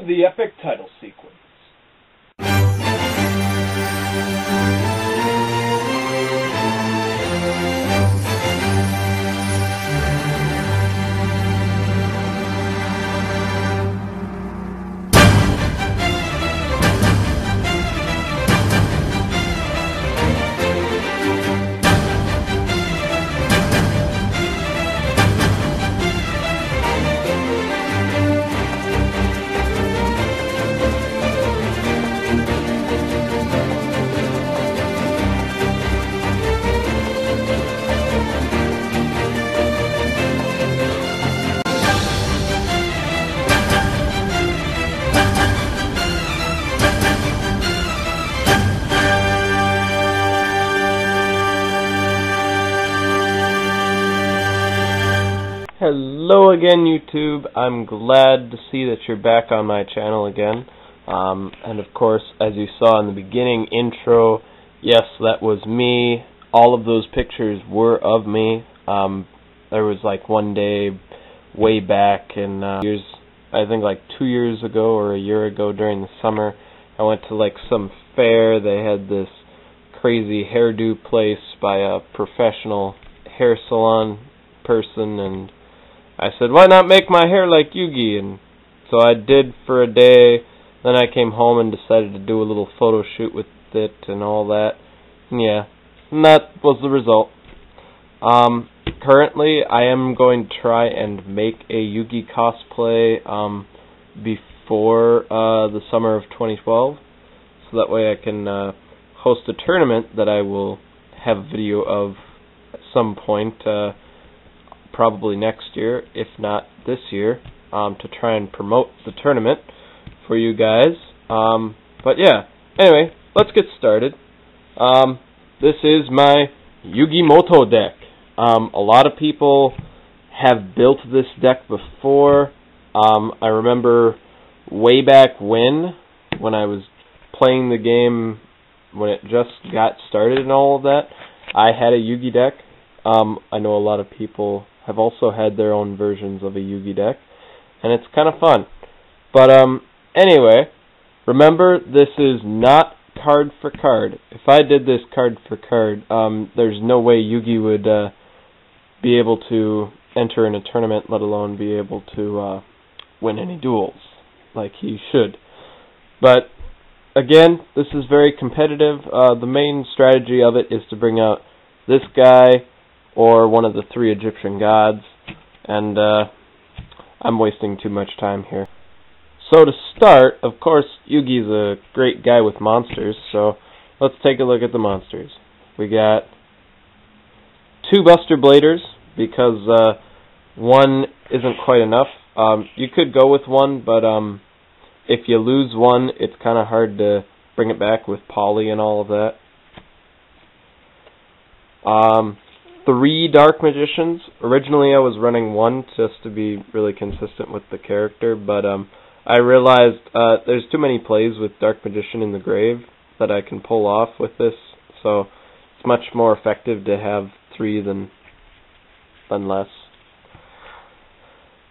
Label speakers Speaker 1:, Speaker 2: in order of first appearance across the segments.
Speaker 1: Cue the epic title sequence. Hello again, YouTube. I'm glad to see that you're back on my channel again. And of course, as you saw in the beginning intro, yes, that was me. All of those pictures were of me. There was like one day way back in years, I think like 2 years ago or a year ago during the summer, I went to like some fair. They had this crazy hairdo place by a professional hair salon person, and I said, why not make my hair like Yugi? And so I did for a day. Then I came home and decided to do a little photo shoot with it and all that. And yeah, and that was the result. Currently, I am going to try and make a Yugi cosplay before the summer of 2012. So that way I can host a tournament that I will have a video of at some point. Probably next year, if not this year, to try and promote the tournament for you guys. But yeah, anyway, let's get started. This is my Yugi Deck. A lot of people have built this deck before. I remember way back when I was playing the game, when it just got started and all of that, I had a Yugi deck. I know a lot of people have also had their own versions of a Yugi deck, and it's kind of fun. But anyway, remember, this is not card for card. If I did this card for card, there's no way Yugi would be able to enter in a tournament, let alone be able to win any duels like he should. But again, this is very competitive. The main strategy of it is to bring out this guy or one of the 3 Egyptian gods, and I'm wasting too much time here. So to start, of course, Yugi's a great guy with monsters, so let's take a look at the monsters. We got 2 Buster Bladers, because 1 isn't quite enough. You could go with 1, but if you lose 1, it's kind of hard to bring it back with Polly and all of that. 3 Dark Magicians. Originally I was running 1 just to be really consistent with the character, but I realized there's too many plays with Dark Magician in the grave that I can pull off with this, so it's much more effective to have 3 than less.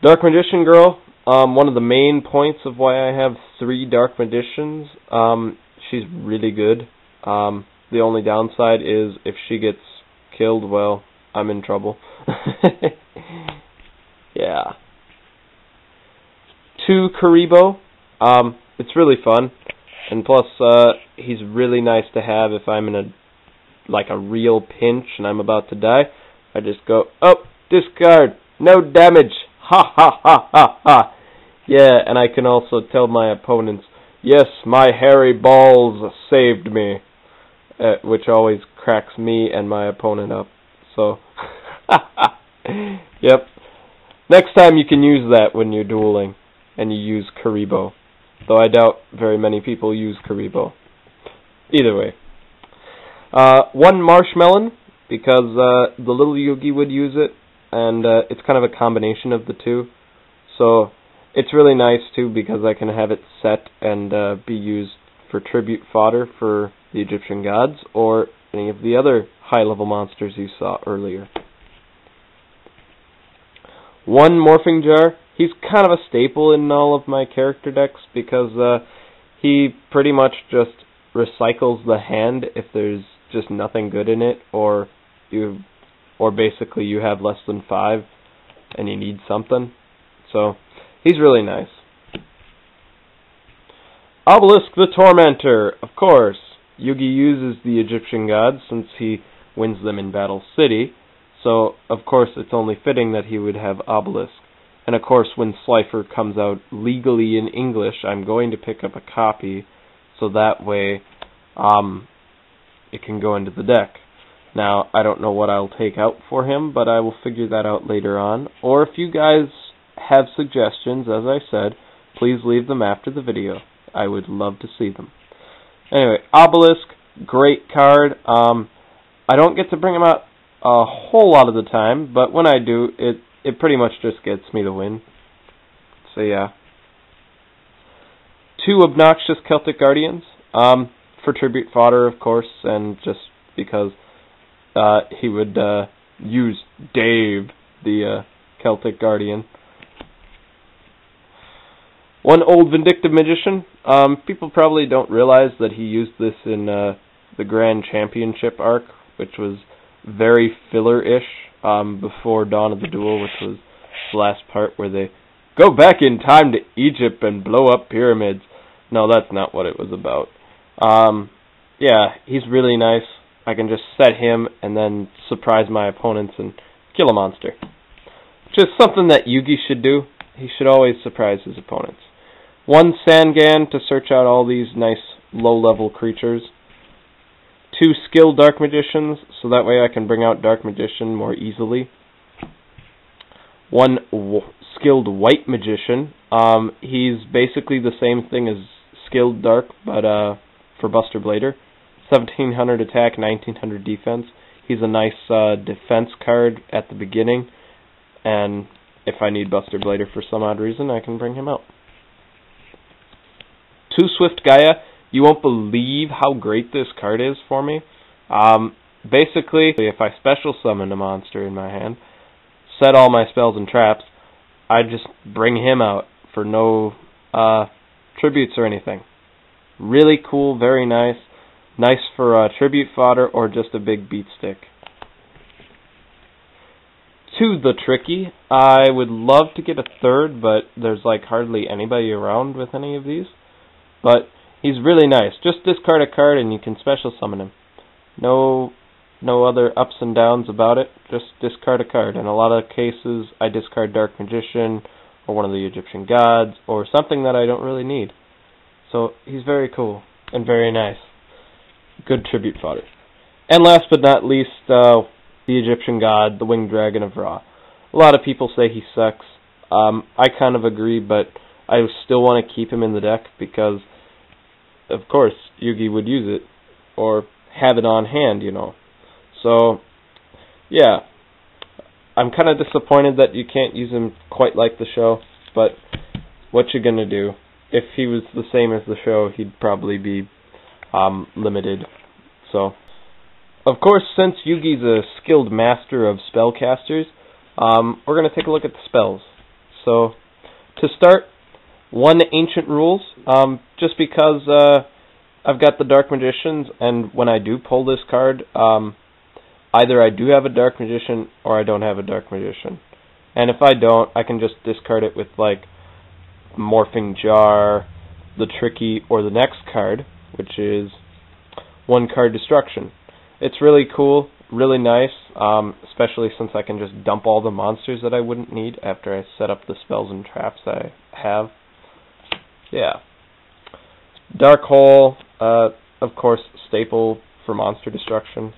Speaker 1: Dark Magician Girl. One of the main points of why I have 3 Dark Magicians, she's really good. The only downside is if she gets killed, well, I'm in trouble. Yeah. 2 Karibo. It's really fun, and plus he's really nice to have if I'm in a real pinch and I'm about to die. I just go, oh, discard, no damage, ha ha ha ha ha. Yeah, and I can also tell my opponents, yes, my hairy balls saved me. Which always cracks me and my opponent up. So, yep. Next time you can use that when you're dueling and you use Karibo. Though I doubt very many people use Karibo. Either way. 1 Marshmallow, because the little Yugi would use it, and it's kind of a combination of the 2. So, it's really nice too, because I can have it set and be used for tribute fodder for the Egyptian gods, or any of the other high-level monsters you saw earlier. 1 Morphing Jar. he's kind of a staple in all of my character decks because he pretty much just recycles the hand if there's just nothing good in it, or basically you have less than 5 and you need something. So he's really nice. Obelisk the Tormentor, of course. Yugi uses the Egyptian gods since he wins them in Battle City, so of course it's only fitting that he would have Obelisk. And of course when Slifer comes out legally in English, I'm going to pick up a copy so that way it can go into the deck. Now, I don't know what I'll take out for him, but I will figure that out later on. Or if you guys have suggestions, as I said, please leave them after the video. I would love to see them. Anyway, Obelisk, great card. I don't get to bring him out a whole lot of the time, but when I do, it pretty much just gets me the win. So yeah. 2 obnoxious Celtic Guardians, for tribute fodder, of course, and just because he would use Dave, the Celtic Guardian. 1 old Vindictive Magician. People probably don't realize that he used this in the Grand Championship arc, which was very filler-ish before Dawn of the Duel, which was the last part where they go back in time to Egypt and blow up pyramids. No, that's not what it was about. Yeah, he's really nice. I can just set him and then surprise my opponents and kill a monster. Just something that Yugi should do. He should always surprise his opponents. 1 Sangan to search out all these nice low-level creatures. 2 Skilled Dark Magicians, so that way I can bring out Dark Magician more easily. 1 Skilled White Magician. He's basically the same thing as Skilled Dark, but for Buster Blader. 1700 attack, 1900 defense. He's a nice defense card at the beginning, and if I need Buster Blader for some odd reason, I can bring him out. 2 Swift Gaia. You won't believe how great this card is for me. Basically, if I special summon a monster in my hand, set all my spells and traps, I just bring him out for no tributes or anything. Really cool, very nice. Nice for tribute fodder or just a big beat stick. 2 The Tricky. I would love to get a 3rd, but there's like hardly anybody around with any of these. But he's really nice. Just discard a card and you can special summon him. No other ups and downs about it. Just discard a card. In a lot of cases, I discard Dark Magician or one of the Egyptian gods or something that I don't really need. So he's very cool and very nice. Good tribute fodder. And last but not least, the Egyptian god, the Winged Dragon of Ra. A lot of people say he sucks. I kind of agree, but I still want to keep him in the deck because, of course, Yugi would use it or have it on hand, you know. So, yeah. I'm kind of disappointed that you can't use him quite like the show, but what you gonna do? If he was the same as the show, he'd probably be limited. So, of course, since Yugi's a skilled master of spellcasters, we're going to take a look at the spells. So, to start, 1 Ancient Rules, just because I've got the Dark Magicians, and when I do pull this card, either I do have a Dark Magician or I don't have a Dark Magician. And if I don't, I can just discard it with, like, Morphing Jar, the Tricky, or the next card, which is 1 Card Destruction. It's really cool, really nice, especially since I can just dump all the monsters that I wouldn't need after I set up the spells and traps I have. Yeah. Dark Hole, of course, staple for monster destruction.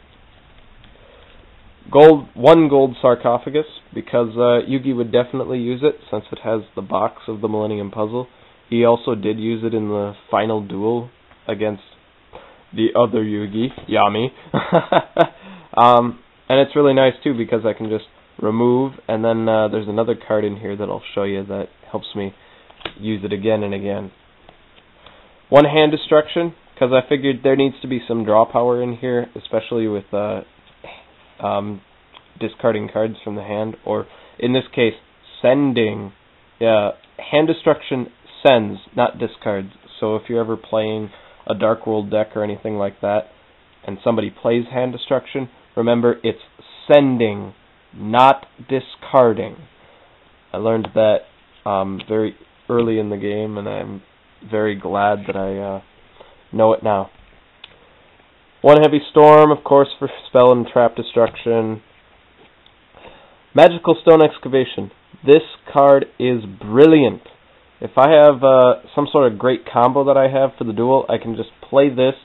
Speaker 1: 1 Gold Sarcophagus, because Yugi would definitely use it since it has the box of the Millennium Puzzle. He also did use it in the final duel against the other Yugi, Yami. And it's really nice too because I can just remove, and then there's another card in here that I'll show you that helps me use it again and again. 1 Hand Destruction, because I figured there needs to be some draw power in here, especially with discarding cards from the hand, or in this case, sending Yeah, hand destruction sends, not discards. So if you're ever playing a Dark World deck or anything like that, and somebody plays hand destruction, remember it's sending, not discarding. I learned that very early in the game, and I'm very glad that I know it now. One Heavy Storm, of course, for spell and trap destruction. Magical Stone Excavation. This card is brilliant. If I have some sort of great combo that I have for the duel, I can just play this,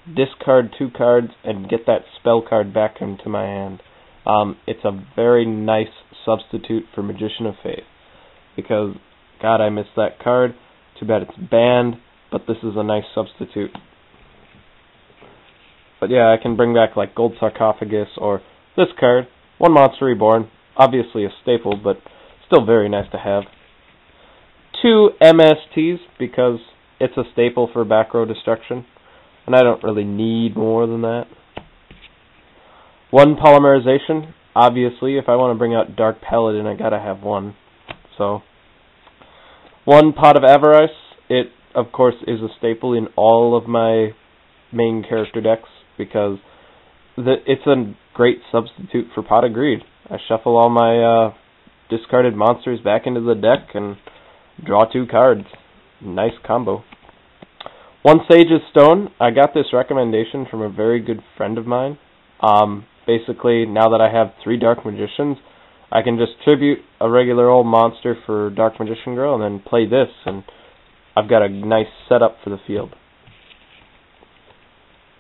Speaker 1: discard 2 cards, and get that spell card back into my hand. It's a very nice substitute for Magician of Faith. Because, God, I missed that card. Too bad it's banned, but this is a nice substitute. But yeah, I can bring back like Gold Sarcophagus or this card, One Monster Reborn. Obviously a staple, but still very nice to have. 2 MSTs, because it's a staple for back row destruction, and I don't really need more than that. 1 Polymerization. Obviously, if I want to bring out Dark Paladin, I gotta have 1. So, 1 Pot of Avarice. It, of course, is a staple in all of my main character decks, because it's a great substitute for Pot of Greed. I shuffle all my discarded monsters back into the deck and draw 2 cards. Nice combo. 1 Sage's Stone. I got this recommendation from a very good friend of mine. Basically, now that I have 3 Dark Magicians, I can just tribute a regular old monster for Dark Magician Girl and then play this, and I've got a nice setup for the field.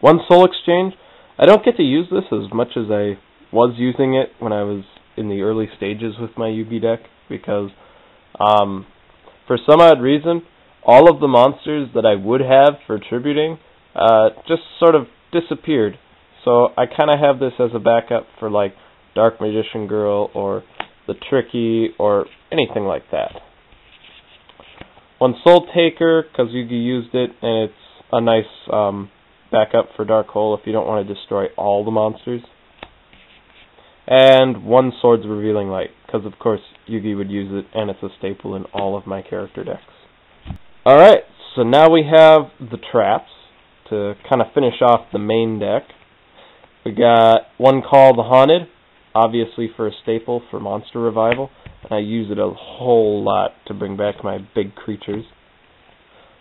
Speaker 1: 1 Soul Exchange. I don't get to use this as much as I was using it when I was in the early stages with my Yugi deck, because for some odd reason, all of the monsters that I would have for tributing just sort of disappeared. So I kind of have this as a backup for like Dark Magician Girl or the Tricky or anything like that. 1 Soul Taker, because Yugi used it, and it's a nice backup for Dark Hole if you don't want to destroy all the monsters. And 1 Swords Revealing Light, because of course Yugi would use it, and it's a staple in all of my character decks. Alright, so now we have the traps to kind of finish off the main deck. We got 1 Call the Haunted, obviously for a staple for Monster Revival, and I use it a whole lot to bring back my big creatures.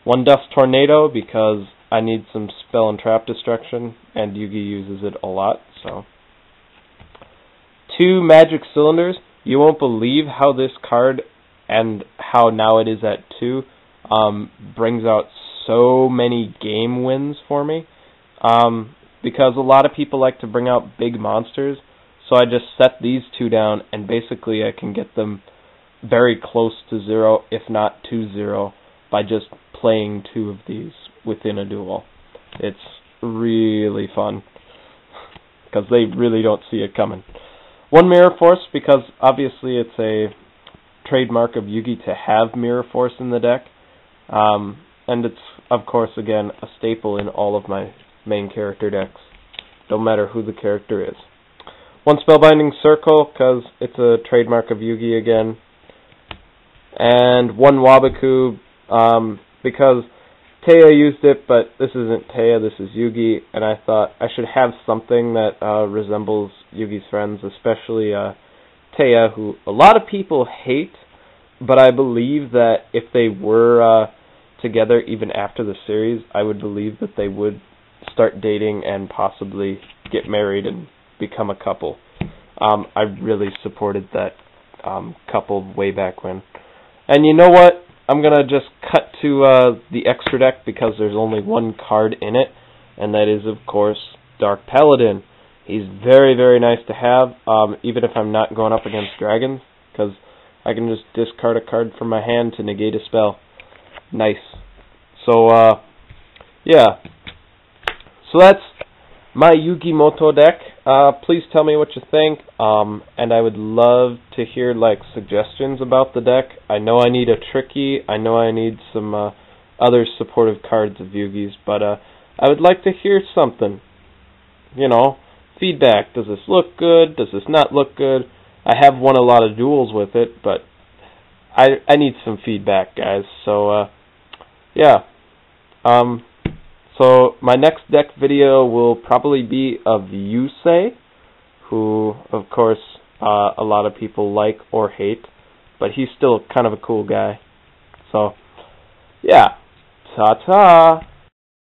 Speaker 1: 1 Dust Tornado, because I need some spell and trap destruction, and Yugi uses it a lot, so. 2 Magic Cylinders. You won't believe how this card, and how now it is at 2, brings out so many game wins for me. Because a lot of people like to bring out big monsters, so I just set these 2 down, and basically I can get them very close to 0, if not to 0, by just playing 2 of these within a duel. It's really fun, because they really don't see it coming. 1 Mirror Force, because obviously it's a trademark of Yugi to have Mirror Force in the deck, and it's, of course, again, a staple in all of my main character decks, no matter who the character is. 1 Spellbinding Circle, because it's a trademark of Yugi again. And 1 Wabaku, because Taya used it, but this isn't Taya, this is Yugi, and I thought I should have something that resembles Yugi's friends, especially Taya, who a lot of people hate, but I believe that if they were together even after the series, I would believe that they would start dating and possibly get married and become a couple. I really supported that couple way back when. And you know what? I'm going to just cut to the extra deck because there's only 1 card in it, and that is, of course, Dark Paladin. He's very, very nice to have, even if I'm not going up against dragons, because I can just discard a card from my hand to negate a spell. Nice. So, yeah. So that's my Yugi Moto deck. Please tell me what you think, and I would love to hear like suggestions about the deck. I know I need a Tricky, I know I need some other supportive cards of Yugi's, but I would like to hear something. You know, feedback. Does this look good? Does this not look good? I have won a lot of duels with it, but I need some feedback, guys. So yeah. So my next deck video will probably be of Yusei, who of course a lot of people like or hate, but he's still kind of a cool guy. So yeah, ta-ta.